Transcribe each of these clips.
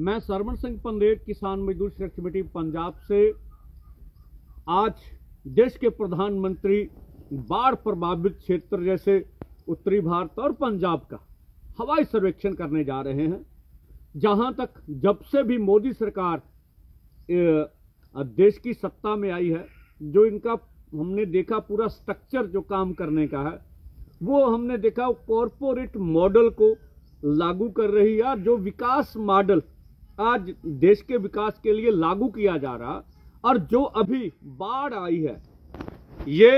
मैं सरवण सिंह पंदेर, किसान मजदूर संघर्ष कमेटी पंजाब से आज देश के प्रधानमंत्री बाढ़ प्रभावित क्षेत्र जैसे उत्तरी भारत और पंजाब का हवाई सर्वेक्षण करने जा रहे हैं। जहां तक जब से भी मोदी सरकार देश की सत्ता में आई है, जो इनका हमने देखा पूरा स्ट्रक्चर जो काम करने का है, वो हमने देखा कॉरपोरेट मॉडल को लागू कर रही है। जो विकास मॉडल आज देश के विकास के लिए लागू किया जा रहा और जो अभी बाढ़ आई है, ये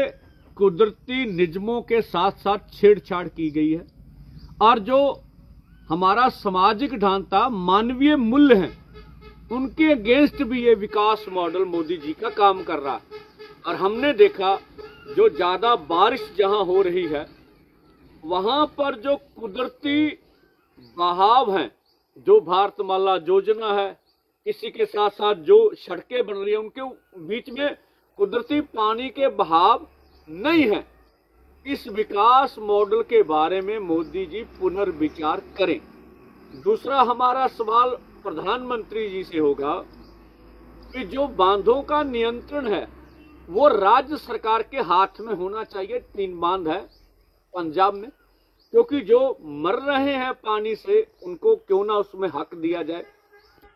कुदरती नियमों के साथ साथ छेड़छाड़ की गई है। और जो हमारा सामाजिक ढांचा मानवीय मूल्य हैं, उनके अगेंस्ट भी ये विकास मॉडल मोदी जी का काम कर रहा है। और हमने देखा जो ज्यादा बारिश जहां हो रही है, वहां पर जो कुदरती बहाव हैं, जो भारतमाला योजना है, इसी के साथ साथ जो सड़कें बन रही हैं, उनके बीच में कुदरती पानी के बहाव नहीं है। इस विकास मॉडल के बारे में मोदी जी पुनर्विचार करें। दूसरा हमारा सवाल प्रधानमंत्री जी से होगा कि जो बांधों का नियंत्रण है वो राज्य सरकार के हाथ में होना चाहिए। 3 बांध है पंजाब में, क्योंकि जो मर रहे हैं पानी से, उनको क्यों ना उसमें हक दिया जाए।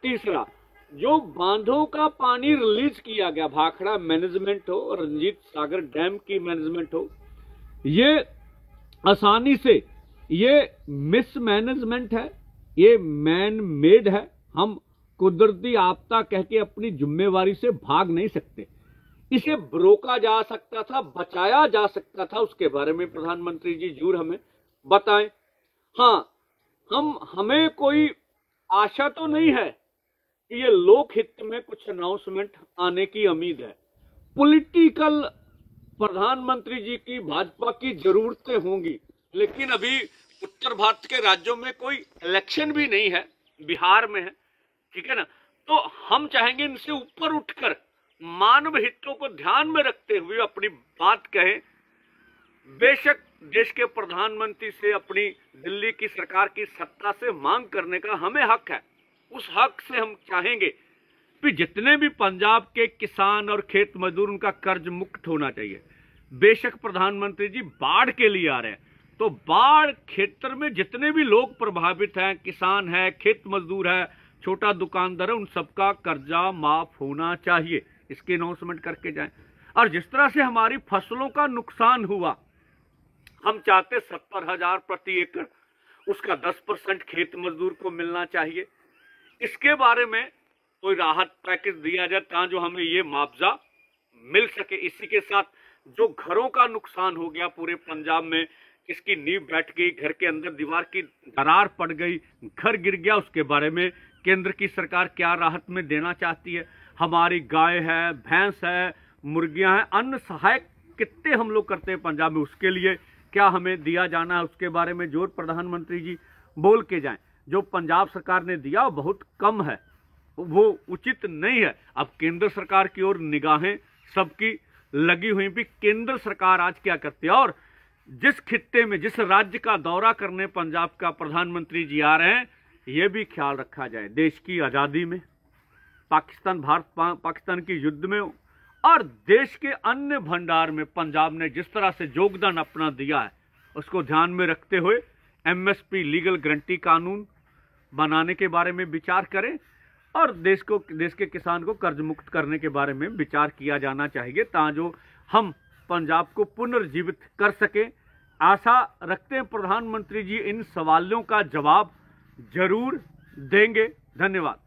तीसरा, जो बांधों का पानी रिलीज किया गया, भाखड़ा मैनेजमेंट हो, रंजीत सागर डैम की मैनेजमेंट हो, ये आसानी से ये मिसमैनेजमेंट है, ये मैन मेड है। हम कुदरती आपदा कह के अपनी जिम्मेवारी से भाग नहीं सकते। इसे रोका जा सकता था, बचाया जा सकता था, उसके बारे में प्रधानमंत्री जी जरूर हमें बताएं। हाँ, हमें कोई आशा तो नहीं है कि ये लोकहित में कुछ अनाउंसमेंट आने की उम्मीद है। पॉलिटिकल प्रधानमंत्री जी की भाजपा की जरूरतें होंगी, लेकिन अभी उत्तर भारत के राज्यों में कोई इलेक्शन भी नहीं है, बिहार में है, ठीक है ना। तो हम चाहेंगे इनसे ऊपर उठकर मानव हितों को ध्यान में रखते हुए अपनी बात कहें। बेशक देश के प्रधानमंत्री से अपनी दिल्ली की सरकार की सत्ता से मांग करने का हमें हक है। उस हक से हम चाहेंगे कि जितने भी पंजाब के किसान और खेत मजदूर, उनका कर्ज मुक्त होना चाहिए। बेशक प्रधानमंत्री जी बाढ़ के लिए आ रहे हैं, तो बाढ़ क्षेत्र में जितने भी लोग प्रभावित हैं, किसान है, खेत मजदूर है, छोटा दुकानदार है, उन सबका कर्जा माफ होना चाहिए। इसकी अनाउंसमेंट करके जाएं। और जिस तरह से हमारी फसलों का नुकसान हुआ, हम चाहते 70,000 प्रति एकड़, उसका 10% खेत मजदूर को मिलना चाहिए। इसके बारे में कोई राहत पैकेज दिया जाए ताकि जो हमें ये मुआवजा मिल सके। इसी के साथ जो घरों का नुकसान हो गया पूरे पंजाब में, इसकी नींव बैठ गई, घर के अंदर दीवार की दरार पड़ गई, घर गिर गया, उसके बारे में केंद्र की सरकार क्या राहत में देना चाहती है। हमारी गाय है, भैंस है, मुर्गियां हैं, अन्न सहायक कितने हम लोग करते हैं पंजाब में, उसके लिए क्या हमें दिया जाना है, उसके बारे में जोर प्रधानमंत्री जी बोल के जाएं। जो पंजाब सरकार ने दिया वो बहुत कम है, वो उचित नहीं है। अब केंद्र सरकार की ओर निगाहें सबकी लगी हुई भी, केंद्र सरकार आज क्या करती है। और जिस खित्ते में, जिस राज्य का दौरा करने पंजाब का प्रधानमंत्री जी आ रहे हैं, ये भी ख्याल रखा जाए देश की आज़ादी में, भारत पाकिस्तान की युद्ध में और देश के अन्य भंडार में पंजाब ने जिस तरह से योगदान अपना दिया है, उसको ध्यान में रखते हुए एमएसपी लीगल गारंटी कानून बनाने के बारे में विचार करें और देश के किसान को कर्ज मुक्त करने के बारे में विचार किया जाना चाहिए, ताकि जो हम पंजाब को पुनर्जीवित कर सके। आशा रखते हैं प्रधानमंत्री जी इन सवालों का जवाब जरूर देंगे। धन्यवाद।